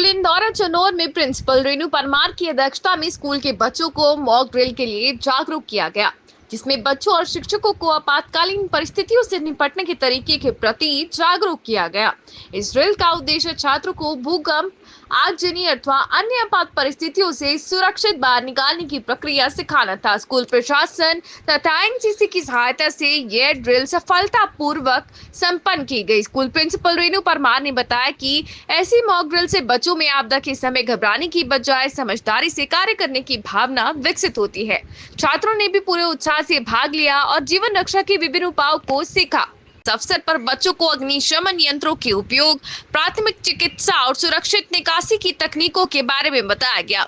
School Indora Chanaur में principal Renu Parmar की अध्यक्षता में स्कूल के बच्चों को मॉक ड्रिल के लिए जागरूक किया गया, जिसमें बच्चों और शिक्षकों को आपातकालीन परिस्थितियों से निपटने के तरीके के प्रति जागरूक किया गया। इस ड्रिल का उद्देश्य छात्रों को भूकंप, आगजनी अथवा अन्य आपात परिस्थितियों से सुरक्षित बाहर निकालने की प्रक्रिया सिखाना था। स्कूल प्रशासन तथा एनसीसी की सहायता से यह ड्रिल सफलतापूर्वक संपन्न की गई। स्कूल प्रिंसिपल रेणु परमार ने बताया कि ऐसी मॉक ड्रिल से बच्चों में आपदा के समय घबराने की बजाय समझदारी से कार्य करने की भावना विकसित होती है। छात्रों ने भी पूरे उत्साह से भाग लिया और जीवन रक्षा के विभिन्न उपायों को सीखा। इस अवसर पर बच्चों को अग्निशमन यंत्रों के उपयोग, प्राथमिक चिकित्सा और सुरक्षित निकासी की तकनीकों के बारे में बताया गया।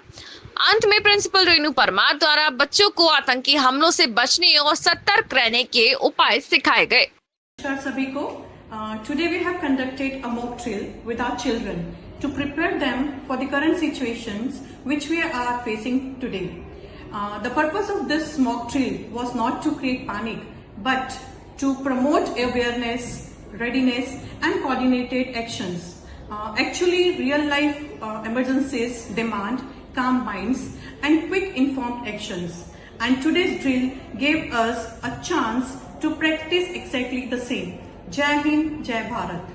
अंत में प्रिंसिपल रेणु परमार द्वारा बच्चों को आतंकी हमलों से बचने और सतर्क रहने के उपाय सिखाए गए। नमस्कार सभी को। Today we have conducted a mock drill with our children to prepare them for the current situations which we are facing today. The purpose of this mock drill was not to create panic but to promote awareness, readiness and coordinated actions. Actually, real life emergencies demand calm minds and quick informed actions. And today's drill gave us a chance to practice exactly the same. Jai Hind, Jai Bharat.